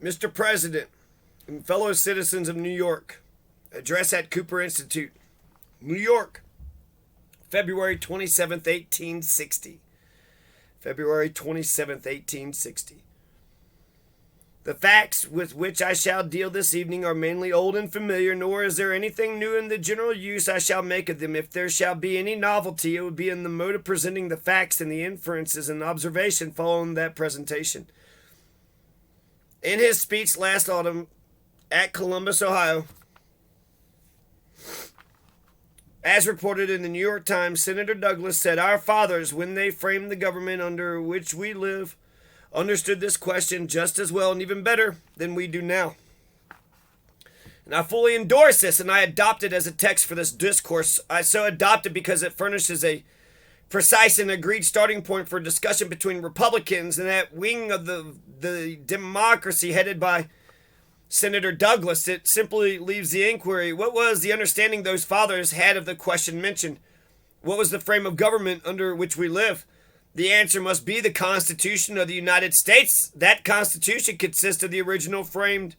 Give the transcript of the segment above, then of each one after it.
Mr. President and fellow citizens of New York, address at Cooper Institute, New York, February 27th, 1860. February 27th, 1860. The facts with which I shall deal this evening are mainly old and familiar, nor is there anything new in the general use I shall make of them. If there shall be any novelty, it would be in the mode of presenting the facts and the inferences and observation following that presentation. In his speech last autumn at Columbus, Ohio, as reported in the New York Times, Senator Douglas said, "Our fathers, when they framed the government under which we live, understood this question just as well and even better than we do now." And I fully endorse this, and I adopt it as a text for this discourse. I so adopt it because it furnishes a precise and agreed starting point for discussion between Republicans and that wing of the democracy headed by Senator Douglas. It simply leaves the inquiry: what was the understanding those fathers had of the question mentioned? What was the frame of government under which we live? The answer must be the Constitution of the United States. That Constitution consists of the original framed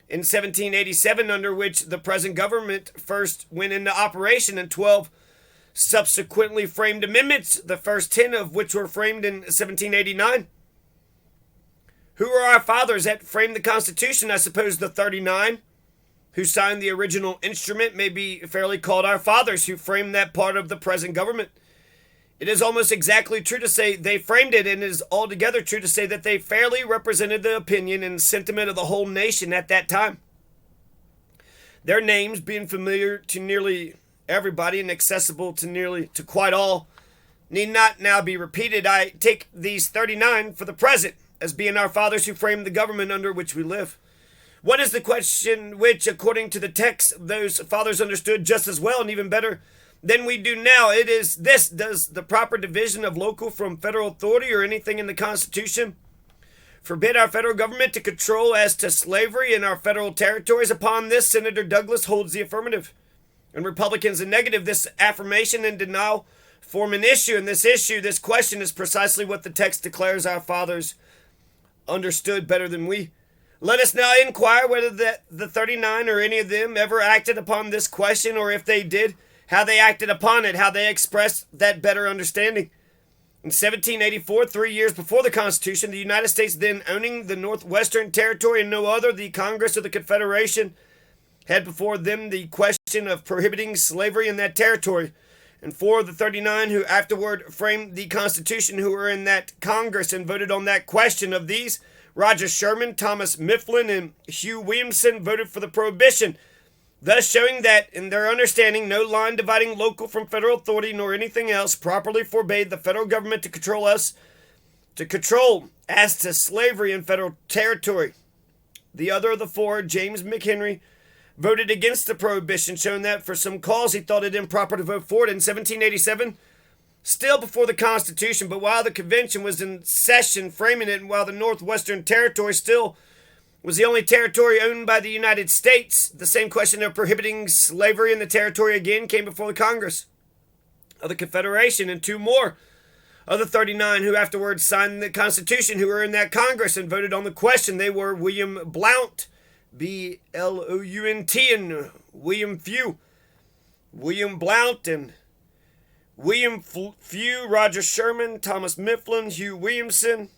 in 1787, under which the present government first went into operation, and 12 subsequently framed amendments, the first 10 of which were framed in 1789. Who are our fathers that framed the Constitution? I suppose the 39 who signed the original instrument may be fairly called our fathers who framed that part of the present government. It is almost exactly true to say they framed it, and it is altogether true to say that they fairly represented the opinion and sentiment of the whole nation at that time. Their names, being familiar to nearly everybody and accessible to quite all, need not now be repeated. I take these 39 for the present as being our fathers who framed the government under which we live. What is the question which, according to the text, those fathers understood just as well and even better than we do now? It is this: does the proper division of local from federal authority or anything in the Constitution forbid our federal government to control as to slavery in our federal territories? Upon this, Senator Douglas holds the affirmative, and Republicans the negative. This affirmation and denial form an issue, and this question is precisely what the text declares our fathers understood better than we. Let us now inquire whether the 39 or any of them ever acted upon this question, or if they did, how they acted upon it, how they expressed that better understanding. In 1784, 3 years before the Constitution, the United States, then owning the Northwestern Territory and no other, the Congress of the Confederation, had before them the question of prohibiting slavery in that territory. And four of the 39 who afterward framed the Constitution, who were in that Congress and voted on that question, of these, Roger Sherman, Thomas Mifflin, and Hugh Williamson voted for the prohibition, thus showing that, in their understanding, no line dividing local from federal authority nor anything else properly forbade the federal government to control as to slavery in federal territory. The other of the four, James McHenry, voted against the prohibition, showing that for some cause he thought it improper to vote for it. In 1787, still before the Constitution, but while the convention was in session framing it, and while the Northwestern Territory still was the only territory owned by the United States, the same question of prohibiting slavery in the territory again came before the Congress of the Confederation, and two more of the 39 who afterwards signed the Constitution, who were in that Congress and voted on the question. They were William Blount, B-L-O-U-N-T, and William Few. William Blount and William Few, Roger Sherman, Thomas Mifflin, Hugh Williamson,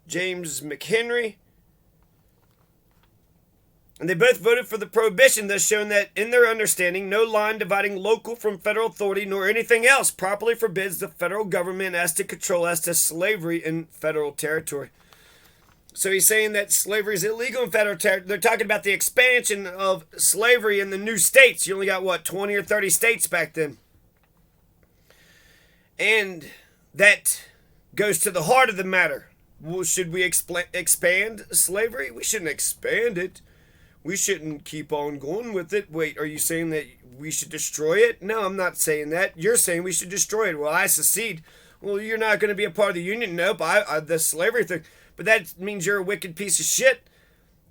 James McHenry. And they both voted for the prohibition, thus showing that, in their understanding, no line dividing local from federal authority nor anything else properly forbids the federal government as to control as to slavery in federal territory. So he's saying that slavery is illegal in federal territory. They're talking about the expansion of slavery in the new states. You only got, 20 or 30 states back then. And that goes to the heart of the matter. Well, should we expand slavery? We shouldn't expand it. We shouldn't keep on going with it. Wait, are you saying that we should destroy it? No, I'm not saying that. You're saying we should destroy it. Well, I secede. Well, you're not going to be a part of the Union. Nope, the slavery thing. But that means you're a wicked piece of shit,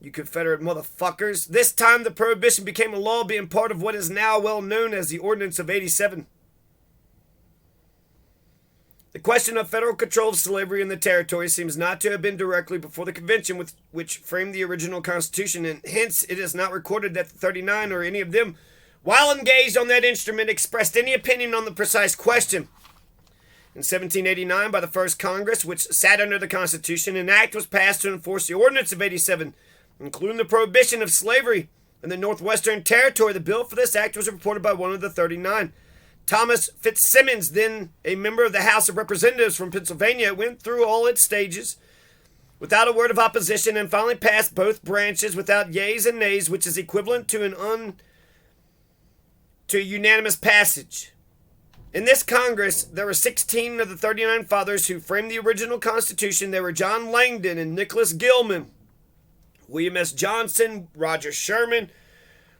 you Confederate motherfuckers. This time the prohibition became a law, being part of what is now well known as the Ordinance of '87. The question of federal control of slavery in the territory seems not to have been directly before the convention which framed the original Constitution, and hence it is not recorded that the 39 or any of them, while engaged on that instrument, expressed any opinion on the precise question. In 1789, by the first Congress, which sat under the Constitution, an act was passed to enforce the Ordinance of 87, including the prohibition of slavery in the Northwestern Territory. The bill for this act was reported by one of the 39. Thomas Fitzsimmons, then a member of the House of Representatives from Pennsylvania, went through all its stages without a word of opposition and finally passed both branches without yeas and nays, which is equivalent to a unanimous passage. In this Congress, there were 16 of the 39 fathers who framed the original Constitution. They were John Langdon and Nicholas Gilman, William S. Johnson, Roger Sherman,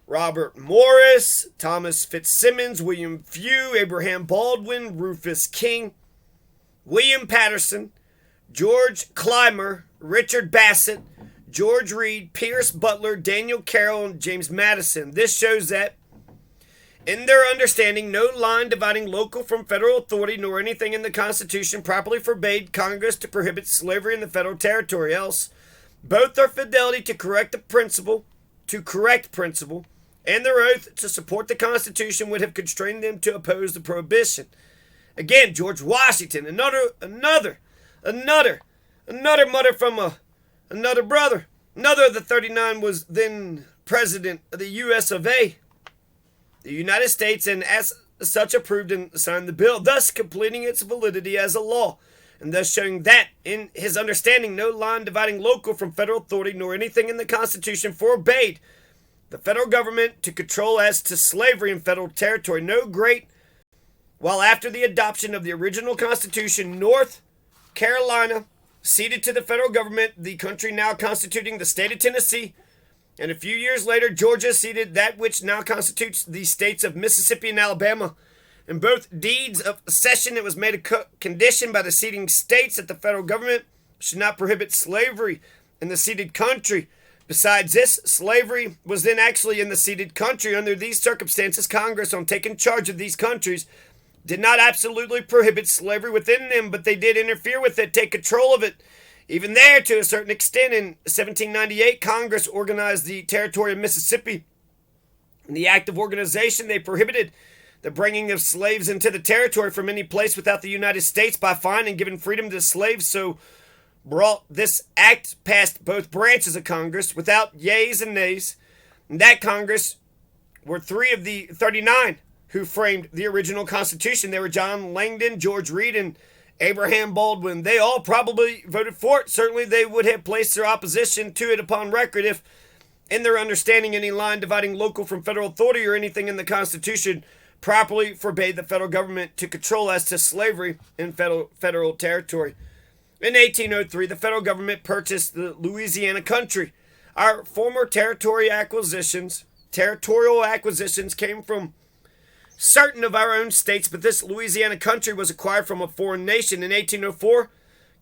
Robert Morris, Thomas Fitzsimmons, William Few, Abraham Baldwin, Rufus King, William Patterson, George Clymer, Richard Bassett, George Reed, Pierce Butler, Daniel Carroll, and James Madison. This shows that, in their understanding, no line dividing local from federal authority nor anything in the Constitution properly forbade Congress to prohibit slavery in the federal territory. Else, both their fidelity to correct principle, and their oath to support the Constitution would have constrained them to oppose the prohibition. Again, George Washington, another mutter from another brother. Another of the 39 was then president of the U.S. of A., the United States, and as such approved and signed the bill, thus completing its validity as a law, and thus showing that, in his understanding, no line dividing local from federal authority nor anything in the Constitution forbade the federal government to control as to slavery in federal territory. While after the adoption of the original Constitution, North Carolina ceded to the federal government the country now constituting the state of Tennessee, and a few years later, Georgia ceded that which now constitutes the states of Mississippi and Alabama. In both deeds of cession, it was made a condition by the ceding states that the federal government should not prohibit slavery in the ceded country. Besides this, slavery was then actually in the ceded country. Under these circumstances, Congress, on taking charge of these countries, did not absolutely prohibit slavery within them, but they did interfere with it, take control of it. Even there, to a certain extent, in 1798, Congress organized the territory of Mississippi. In the act of organization, they prohibited the bringing of slaves into the territory from any place without the United States by fine and giving freedom to slaves. So brought this act past both branches of Congress without yeas and nays. In that Congress were 3 of the 39 who framed the original Constitution. They were John Langdon, George Reed, and Abraham Baldwin. They all probably voted for it. Certainly they would have placed their opposition to it upon record if, in their understanding, any line dividing local from federal authority or anything in the Constitution properly forbade the federal government to control as to slavery in federal territory. In 1803, the federal government purchased the Louisiana country. Our former territorial acquisitions came from certain of our own states, but this Louisiana country was acquired from a foreign nation. In 1804,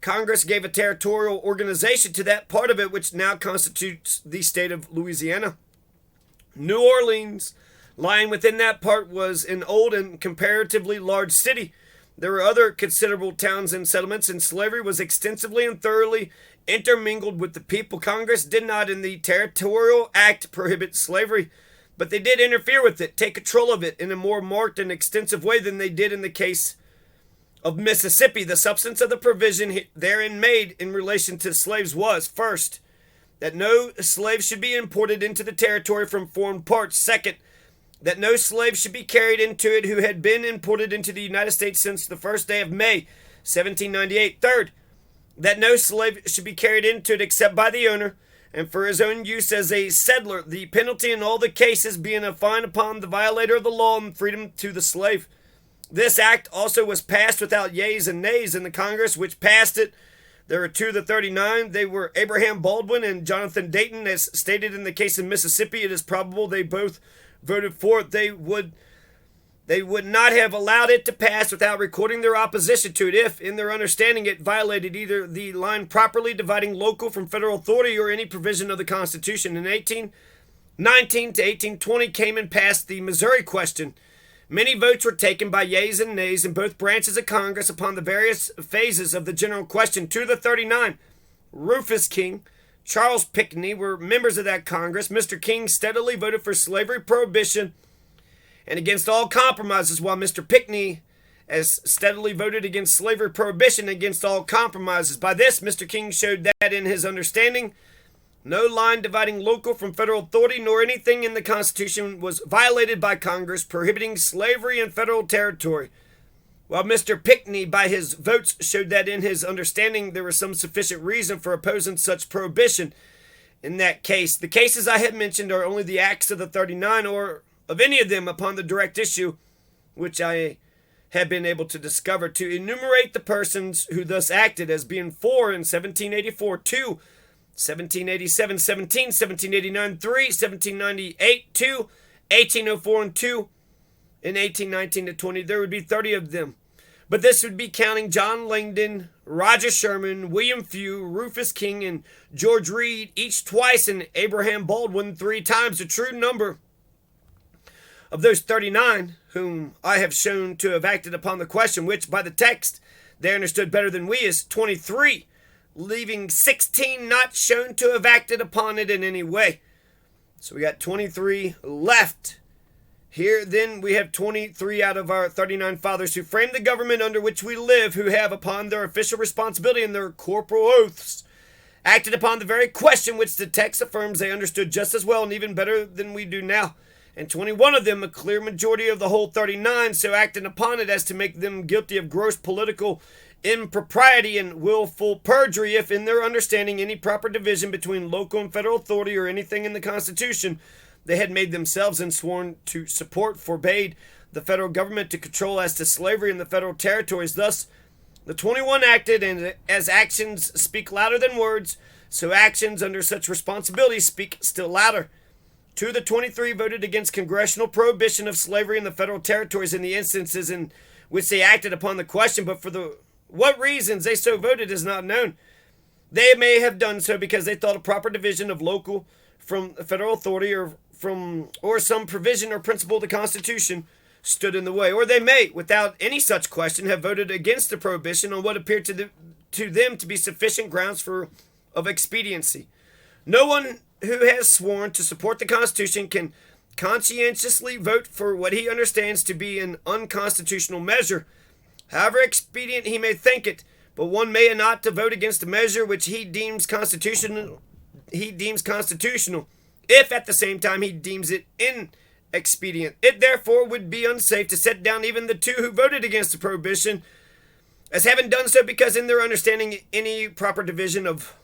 Congress gave a territorial organization to that part of it which now constitutes the state of Louisiana. New Orleans, lying within that part, was an old and comparatively large city. There were other considerable towns and settlements, and slavery was extensively and thoroughly intermingled with the people. Congress did not, in the Territorial Act, prohibit slavery, but they did interfere with it, take control of it in a more marked and extensive way than they did in the case of Mississippi. The substance of the provision therein made in relation to slaves was, first, that no slaves should be imported into the territory from foreign parts. Second, that no slave should be carried into it who had been imported into the United States since the first day of May, 1798. Third, that no slave should be carried into it except by the owner, and for his own use as a settler, the penalty in all the cases being a fine upon the violator of the law and freedom to the slave. This act also was passed without yeas and nays in the Congress which passed it. There were 2 of the 39. They were Abraham Baldwin and Jonathan Dayton. As stated in the case of Mississippi, it is probable they both voted for it. They would not have allowed it to pass without recording their opposition to it if, in their understanding, it violated either the line properly dividing local from federal authority or any provision of the Constitution. In 1819 to 1820 came and passed the Missouri question. Many votes were taken by yeas and nays in both branches of Congress upon the various phases of the general question. 2 of the 39, Rufus King, Charles Pinckney, were members of that Congress. Mr. King steadily voted for slavery prohibition and against all compromises, while Mr. Pinckney as steadily voted against slavery prohibition against all compromises. By this, Mr. King showed that in his understanding, no line dividing local from federal authority nor anything in the Constitution was violated by Congress prohibiting slavery in federal territory. While Mr. Pinckney, by his votes, showed that in his understanding there was some sufficient reason for opposing such prohibition. In that case, the cases I have mentioned are only the acts of the 39 or of any of them upon the direct issue, which I have been able to discover. To enumerate the persons who thus acted as being 4 in 1784, 2, 1787, 17, 1789, 3, 1798, 2, 1804, and 2, in 1819 to 20, there would be 30 of them. But this would be counting John Langdon, Roger Sherman, William Few, Rufus King, and George Reed, each twice, and Abraham Baldwin 3 times. The true number of those 39 whom I have shown to have acted upon the question, which by the text they understood better than we, is 23, leaving 16 not shown to have acted upon it in any way. So we got 23 left. Here then we have 23 out of our 39 fathers who framed the government under which we live, who have upon their official responsibility and their corporal oaths acted upon the very question which the text affirms they understood just as well and even better than we do now. And 21 of them, a clear majority of the whole 39, so acted upon it as to make them guilty of gross political impropriety and willful perjury, if in their understanding any proper division between local and federal authority or anything in the Constitution they had made themselves and sworn to support forbade the federal government to control as to slavery in the federal territories. Thus, the 21 acted, and as actions speak louder than words, so actions under such responsibility speak still louder. 2 of the 23 voted against congressional prohibition of slavery in the federal territories in the instances in which they acted upon the question, but for what reasons they so voted is not known. They may have done so because they thought a proper division of local from federal authority or some provision or principle of the Constitution stood in the way. Or they may, without any such question, have voted against the prohibition on what appeared to them to be sufficient grounds of expediency. No one who has sworn to support the Constitution can conscientiously vote for what he understands to be an unconstitutional measure, however expedient he may think it. But one may not to vote against a measure which he deems constitutional, if at the same time he deems it inexpedient. It therefore would be unsafe to set down even the 2 who voted against the prohibition as having done so because in their understanding any proper division of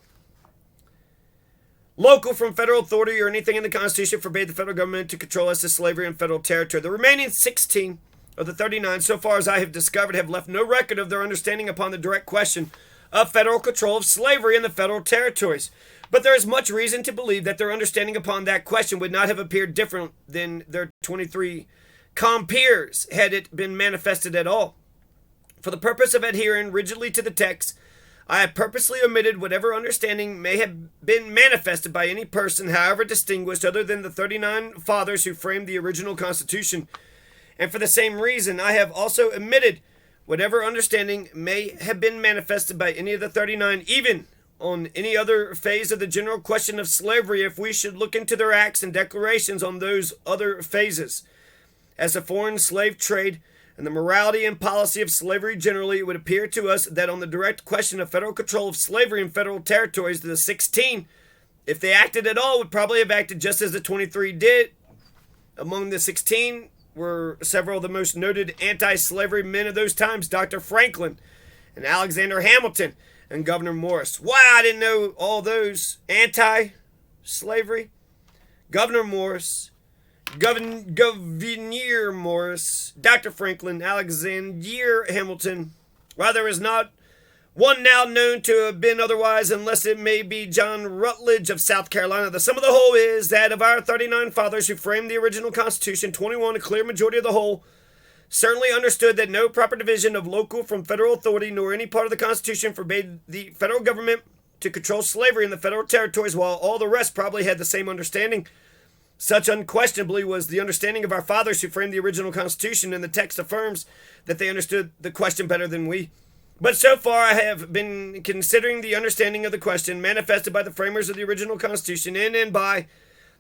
local from federal authority or anything in the Constitution forbade the federal government to control as to slavery in federal territory. The remaining 16 of the 39, so far as I have discovered, have left no record of their understanding upon the direct question of federal control of slavery in the federal territories. But there is much reason to believe that their understanding upon that question would not have appeared different than their 23 compeers had it been manifested at all. For the purpose of adhering rigidly to the text, I have purposely omitted whatever understanding may have been manifested by any person, however distinguished, other than the 39 fathers who framed the original Constitution. And for the same reason, I have also omitted whatever understanding may have been manifested by any of the 39, even on any other phase of the general question of slavery, if we should look into their acts and declarations on those other phases. As the foreign slave trade and the morality and policy of slavery generally, it would appear to us that on the direct question of federal control of slavery in federal territories, the 16, if they acted at all, would probably have acted just as the 23 did. Among the 16 were several of the most noted anti-slavery men of those times, Dr. Franklin and Alexander Hamilton and Gouverneur Morris. Why, I didn't know all those anti-slavery. Gouverneur Morris, Gouverneur Morris, Dr. Franklin, Alexander Hamilton. While there is not one now known to have been otherwise, unless it may be John Rutledge of South Carolina. The sum of the whole is that of our 39 fathers who framed the original Constitution, 21, a clear majority of the whole, certainly understood that no proper division of local from federal authority nor any part of the Constitution forbade the federal government to control slavery in the federal territories, while all the rest probably had the same understanding. Such unquestionably was the understanding of our fathers who framed the original Constitution, and the text affirms that they understood the question better than we. But so far I have been considering the understanding of the question manifested by the framers of the original Constitution in and by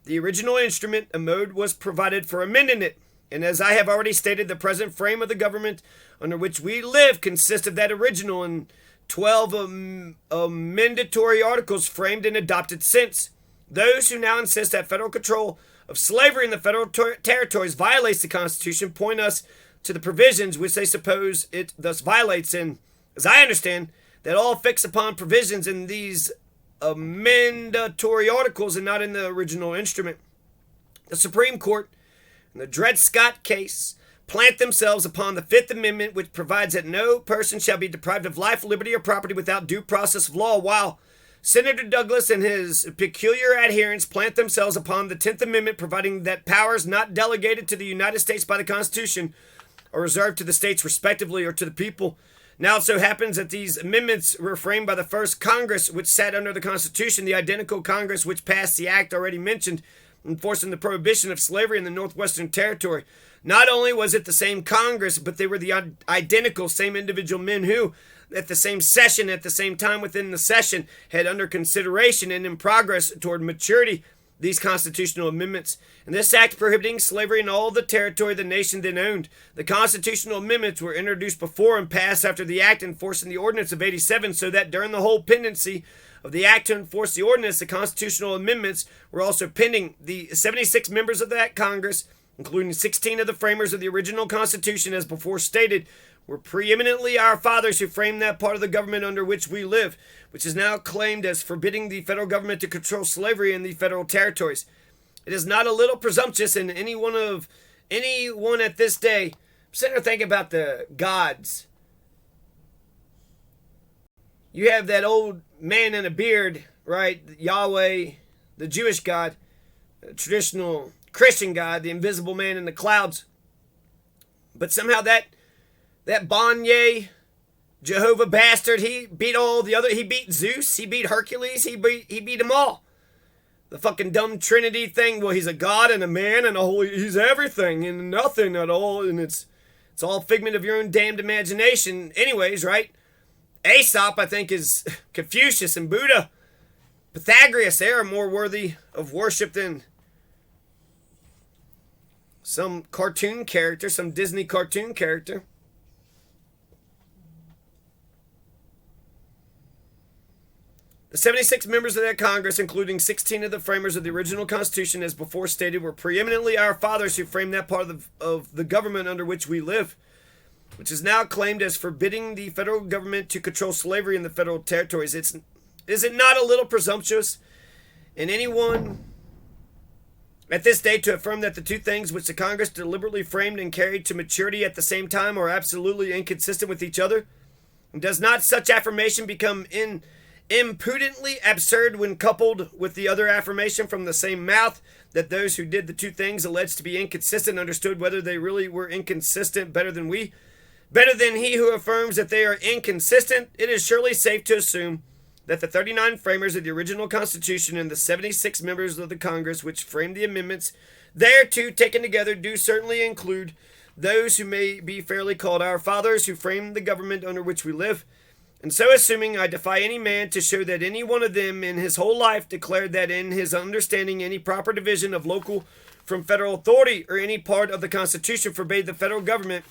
the original instrument. A mode was provided for amending it. And as I have already stated, the present frame of the government under which we live consists of that original and 12 amendatory articles framed and adopted since. Those who now insist that federal control of slavery in the federal territories violates the Constitution point us to the provisions which they suppose it thus violates, and, as I understand, that all fix upon provisions in these amendatory articles and not in the original instrument. The Supreme Court, in the Dred Scott case, plant themselves upon the Fifth Amendment, which provides that no person shall be deprived of life, liberty, or property without due process of law, while Senator Douglas and his peculiar adherents plant themselves upon the 10th Amendment, providing that powers not delegated to the United States by the Constitution are reserved to the states respectively or to the people. Now it so happens that these amendments were framed by the first Congress which sat under the Constitution, the identical Congress which passed the act already mentioned, enforcing the prohibition of slavery in the Northwestern Territory. Not only was it the same Congress, but they were the identical same individual men who, at the same session, at the same time within the session, had under consideration and in progress toward maturity these constitutional amendments. And this act prohibiting slavery in all the territory the nation then owned. The constitutional amendments were introduced before and passed after the act enforcing the ordinance of 87, so that during the whole pendency of the act to enforce the ordinance, the constitutional amendments were also pending. The 76 members of that Congress, including 16 of the framers of the original Constitution, as before stated, were preeminently our fathers who framed that part of the government under which we live, which is now claimed as forbidding the federal government to control slavery in the federal territories. It is not a little presumptuous in anyone at this day. I'm sitting there thinking about the gods. You have that old man in a beard, right? Yahweh, the Jewish God, the traditional Christian God, the invisible man in the clouds. But somehow that Banye, Jehovah bastard, he beat all the other. He beat Zeus, he beat Hercules, he beat them all. The fucking dumb Trinity thing. Well, he's a god and a man and a holy. He's everything and nothing at all, and it's all figment of your own damned imagination. Anyways, right? Aesop, I think, is Confucius and Buddha. Pythagoras, they are more worthy of worship than some cartoon character, some Disney cartoon character. The 76 members of that Congress, including 16 of the framers of the original Constitution, as before stated, were preeminently our fathers who framed that part of the government under which we live, which is now claimed as forbidding the federal government to control slavery in the federal territories. Is it not a little presumptuous in anyone at this day to affirm that the two things which the Congress deliberately framed and carried to maturity at the same time are absolutely inconsistent with each other? And does not such affirmation become impudently absurd when coupled with the other affirmation from the same mouth that those who did the two things alleged to be inconsistent understood whether they really were inconsistent better than we? Better than he who affirms that they are inconsistent? It is surely safe to assume that the 39 framers of the original Constitution and the 76 members of the Congress which framed the amendments thereto taken together do certainly include those who may be fairly called our fathers who framed the government under which we live. And so assuming, I defy any man to show that any one of them in his whole life declared that in his understanding any proper division of local from federal authority or any part of the Constitution forbade the federal government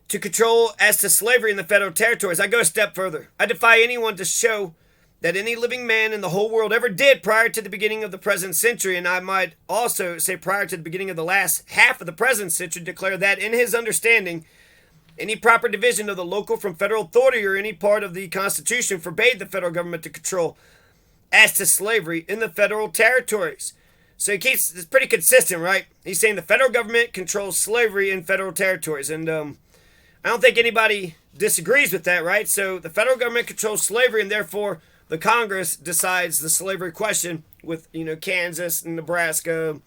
to control as to slavery in the federal territories. I go a step further. I defy anyone to show that any living man in the whole world ever did prior to the beginning of the present century, and I might also say prior to the beginning of the last half of the present century, declare that in his understanding any proper division of the local from federal authority or any part of the Constitution forbade the federal government to control as to slavery in the federal territories. So it's pretty consistent, right? He's saying the federal government controls slavery in federal territories. And I don't think anybody disagrees with that, right? So the federal government controls slavery, and therefore the Congress decides the slavery question with, Kansas, Nebraska,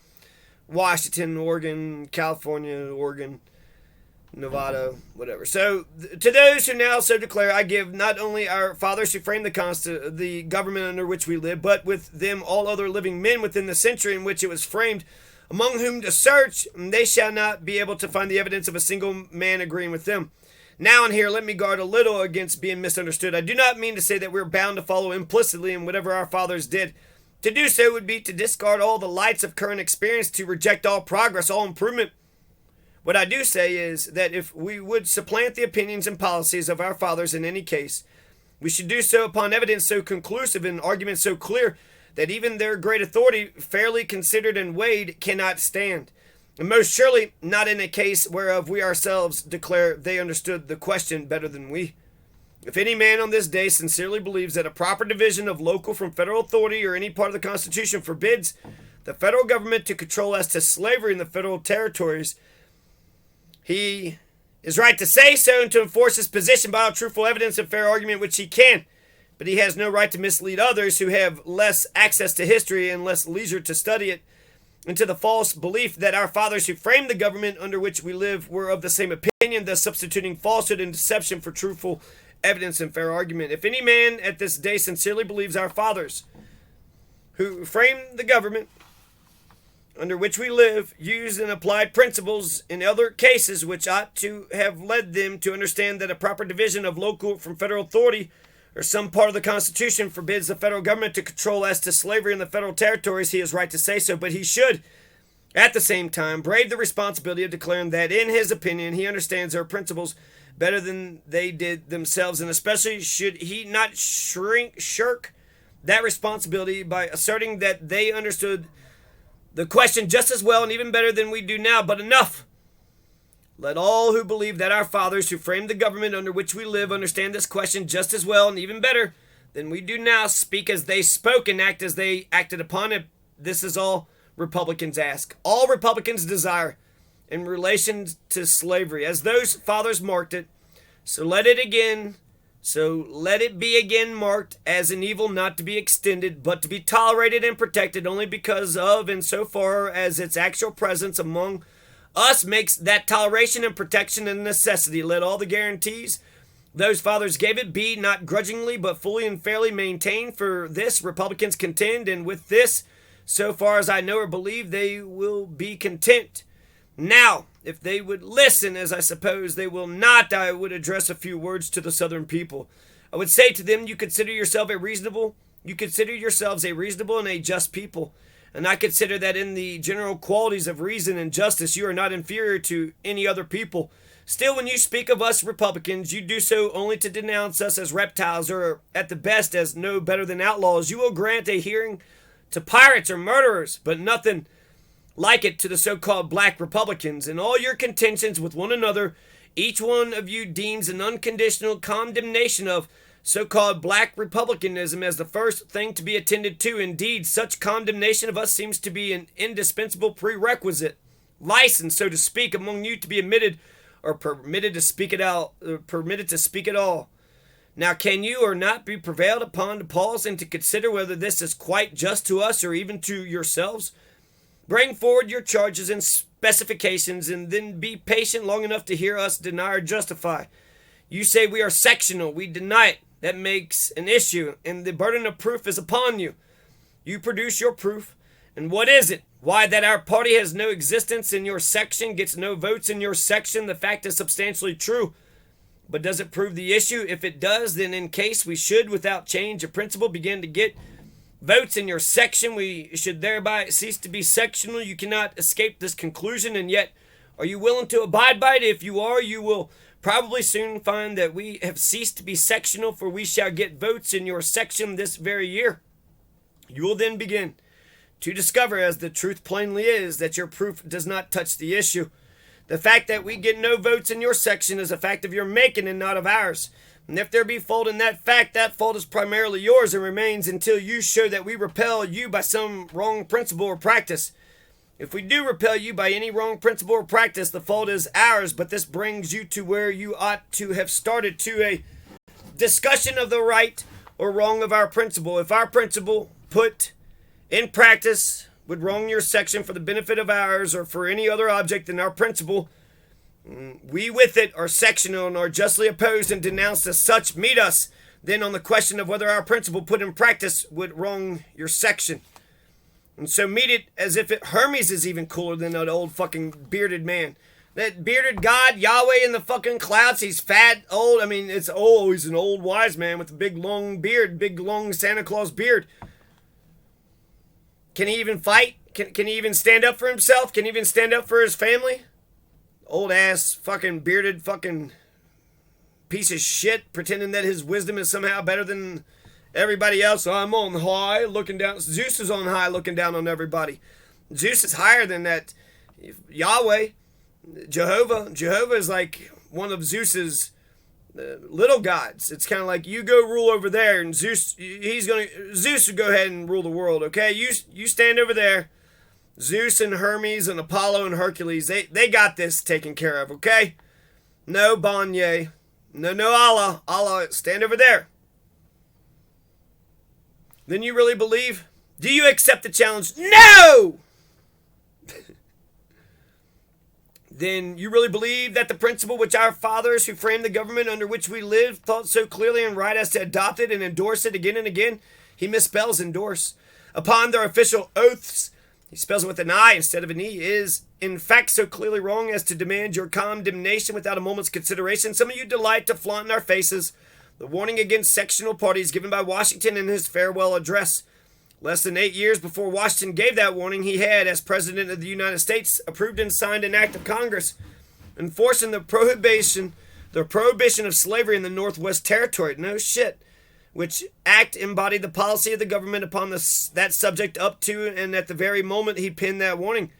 Washington, Oregon, California, Oregon, Nevada, whatever. So, to those who now so declare, I give not only our fathers who framed the government under which we live, but with them all other living men within the century in which it was framed, among whom to search, they shall not be able to find the evidence of a single man agreeing with them. Now and here, let me guard a little against being misunderstood. I do not mean to say that we're bound to follow implicitly in whatever our fathers did. To do so would be to discard all the lights of current experience, to reject all progress, all improvement. What I do say is that if we would supplant the opinions and policies of our fathers in any case, we should do so upon evidence so conclusive and arguments so clear that even their great authority, fairly considered and weighed, cannot stand. And most surely not in a case whereof we ourselves declare they understood the question better than we. If any man on this day sincerely believes that a proper division of local from federal authority or any part of the Constitution forbids the federal government to control as to slavery in the federal territories, he is right to say so and to enforce his position by all truthful evidence and fair argument which he can. But he has no right to mislead others who have less access to history and less leisure to study it into the false belief that our fathers who framed the government under which we live were of the same opinion, thus substituting falsehood and deception for truthful evidence and fair argument. If any man at this day sincerely believes our fathers who framed the government under which we live used and applied principles in other cases which ought to have led them to understand that a proper division of local from federal authority or some part of the Constitution forbids the federal government to control as to slavery in the federal territories, he is right to say so, but he should, at the same time, brave the responsibility of declaring that, in his opinion, he understands their principles better than they did themselves, and especially should he not shirk that responsibility by asserting that they understood the question just as well and even better than we do now. But enough! Let all who believe that our fathers who framed the government under which we live understand this question just as well and even better than we do now speak as they spoke and act as they acted upon it. This is all Republicans ask. All Republicans desire in relation to slavery. As those fathers marked it, so let it be again marked as an evil not to be extended, but to be tolerated and protected only because of and so far as its actual presence among us makes that toleration and protection a necessity. Let all the guarantees those fathers gave it be not grudgingly but fully and fairly maintained. For this Republicans contend, and with this, so far as I know or believe, they will be content. Now, if they would listen, as I suppose they will not, I would address a few words to the Southern people. I would say to them, you consider yourselves a reasonable and a just people. And I consider that in the general qualities of reason and justice, you are not inferior to any other people. Still, when you speak of us Republicans, you do so only to denounce us as reptiles, or at the best as no better than outlaws. You will grant a hearing to pirates or murderers, but nothing like it to the so-called black Republicans. In all your contentions with one another, each one of you deems an unconditional condemnation of so-called black republicanism as the first thing to be attended to. Indeed, such condemnation of us seems to be an indispensable prerequisite, license, so to speak, among you to be admitted or permitted to speak it out, all. Now, can you or not be prevailed upon to pause and to consider whether this is quite just to us or even to yourselves? Bring forward your charges and specifications, and then be patient long enough to hear us deny or justify. You say we are sectional. We deny it. That makes an issue, and the burden of proof is upon you. You produce your proof, and what is it? Why, that our party has no existence in your section, gets no votes in your section. The fact is substantially true. But does it prove the issue? If it does, then in case we should, without change of principle, begin to get votes in your section, we should thereby cease to be sectional. You cannot escape this conclusion, and yet are you willing to abide by it? If you are, you will probably soon find that we have ceased to be sectional, for we shall get votes in your section this very year. You will then begin to discover, as the truth plainly is, that your proof does not touch the issue. The fact that we get no votes in your section is a fact of your making and not of ours. And if there be fault in that fact, that fault is primarily yours and remains until you show that we repel you by some wrong principle or practice. If we do repel you by any wrong principle or practice, the fault is ours, but this brings you to where you ought to have started, to a discussion of the right or wrong of our principle. If our principle put in practice would wrong your section for the benefit of ours or for any other object, then our principle We with it are sectional and are justly opposed and denounced as such. Meet us then on the question of whether our principle put in practice would wrong your section. And so meet it as if Hermes is even cooler than that old fucking bearded man. That bearded god, Yahweh in the fucking clouds, he's fat, old. I mean, he's an old wise man with a big long beard, big long Santa Claus beard. Can he even fight? Can he even stand up for himself? Can he even stand up for his family? Old ass fucking bearded fucking piece of shit pretending that his wisdom is somehow better than everybody else. I'm on high looking down. Zeus is on high looking down on everybody. Zeus is higher than that. Yahweh, Jehovah is like one of Zeus's little gods. It's kind of like you go rule over there, and Zeus would go ahead and rule the world. Okay, you stand over there. Zeus and Hermes and Apollo and Hercules, they got this taken care of. Okay, no Banye, no Allah, stand over there. Then you really believe? Do you accept the challenge? No! Then you really believe that the principle which our fathers who framed the government under which we live thought so clearly and right as to adopt it and endorse it again and again? He misspells endorse. Upon their official oaths, he spells it with an I instead of an E, is in fact so clearly wrong as to demand your condemnation without a moment's consideration. Some of you delight to flaunt in our faces the warning against sectional parties given by Washington in his farewell address. Less than 8 years before Washington gave that warning, he had, as President of the United States, approved and signed an act of Congress enforcing the prohibition of slavery in the Northwest Territory. No shit. Which act embodied the policy of the government upon that subject up to and at the very moment he penned that warning.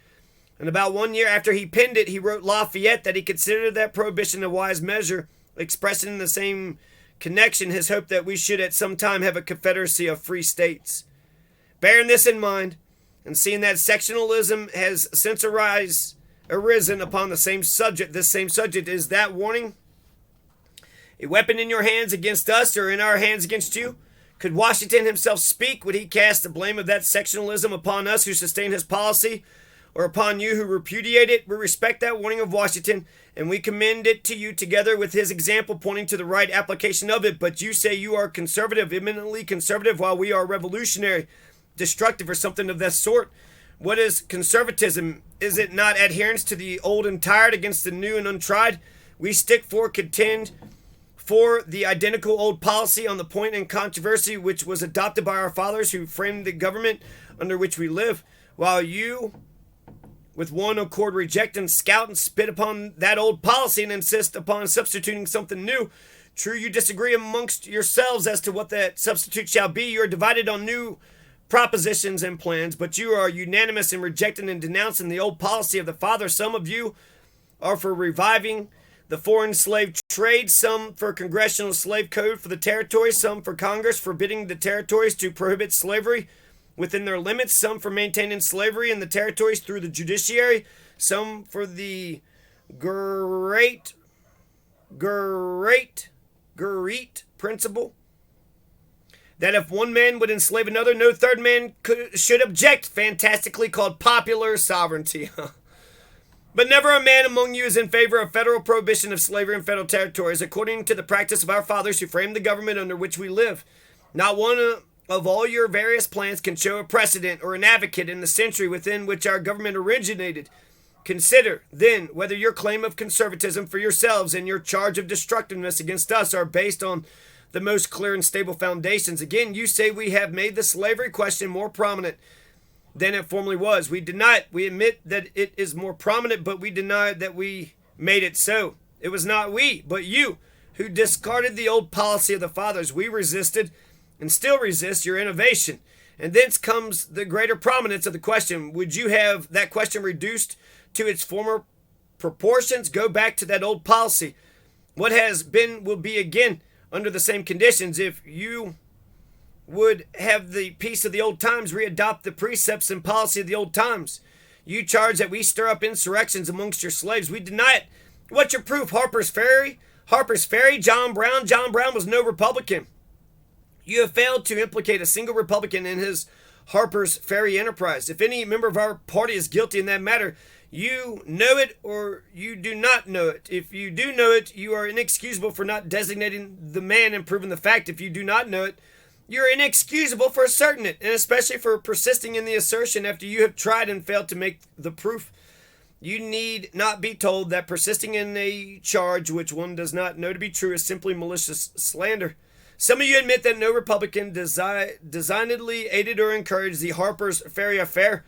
And about 1 year after he penned it, he wrote Lafayette that he considered that prohibition a wise measure, expressing in the same connection his hope that we should at some time have a confederacy of free states. Bearing this in mind, and seeing that sectionalism has since arisen upon this same subject, is that warning a weapon in your hands against us or in our hands against you? Could Washington himself speak? Would he cast the blame of that sectionalism upon us who sustain his policy, or upon you who repudiate it? We respect that warning of Washington, and we commend it to you together with his example pointing to the right application of it. But you say you are conservative, eminently conservative, while we are revolutionary, destructive, or something of that sort. What is conservatism? Is it not adherence to the old and tired against the new and untried? We contend for the identical old policy on the point in controversy which was adopted by our fathers who framed the government under which we live, while you with one accord reject and scout and spit upon that old policy and insist upon substituting something new. True, you disagree amongst yourselves as to what that substitute shall be. You are divided on new propositions and plans, but you are unanimous in rejecting and denouncing the old policy of the fathers. Some of you are for reviving the foreign slave trade, some for congressional slave code for the territories, some for Congress forbidding the territories to prohibit slavery within their limits, some for maintaining slavery in the territories through the judiciary, some for the great principle that if one man would enslave another, no third man should object, fantastically called popular sovereignty. But never a man among you is in favor of federal prohibition of slavery in federal territories, according to the practice of our fathers who framed the government under which we live. Not one of all your various plans can show a precedent or an advocate in the century within which our government originated. Consider, then, whether your claim of conservatism for yourselves and your charge of destructiveness against us are based on the most clear and stable foundations. Again, you say we have made the slavery question more prominent than it formerly was. We deny it. We admit that it is more prominent, but we deny that we made it so. It was not we, but you, who discarded the old policy of the fathers. We resisted and still resist your innovation. And thence comes the greater prominence of the question. Would you have that question reduced to its former proportions? Go back to that old policy. What has been will be again under the same conditions. If you would have the peace of the old times, readopt the precepts and policy of the old times. You charge that we stir up insurrections amongst your slaves. We deny it. What's your proof? Harper's Ferry? John Brown? John Brown was no Republican. You have failed to implicate a single Republican in his Harper's Ferry enterprise. If any member of our party is guilty in that matter, You know it or you do not know it. If you do know it, you are inexcusable for not designating the man and proving the fact. If you do not know it, you're inexcusable for asserting it, and especially for persisting in the assertion after you have tried and failed to make the proof. You need not be told that persisting in a charge which one does not know to be true is simply malicious slander. Some of you admit that no Republican designedly aided or encouraged the Harper's Ferry affair,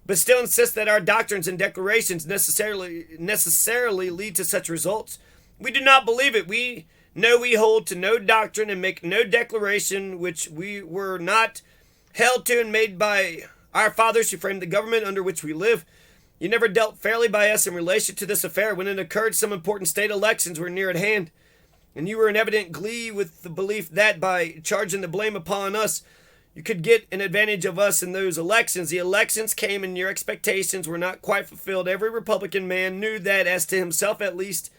but still insist that our doctrines and declarations necessarily lead to such results. We do not believe it. We know we hold to no doctrine and make no declaration which we were not held to and made by our fathers who framed the government under which we live. You never dealt fairly by us in relation to this affair. When it occurred, some important state elections were near at hand, and you were in evident glee with the belief that by charging the blame upon us, you could get an advantage of us in those elections. The elections came and your expectations were not quite fulfilled. Every Republican man knew that, as to himself at least,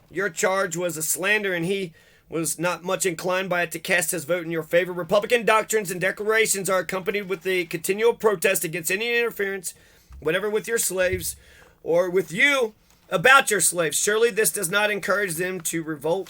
your charge was a slander, and he was not much inclined by it to cast his vote in your favor. Republican doctrines and declarations are accompanied with a continual protest against any interference, whatever with your slaves, or with you about your slaves. Surely this does not encourage them to revolt.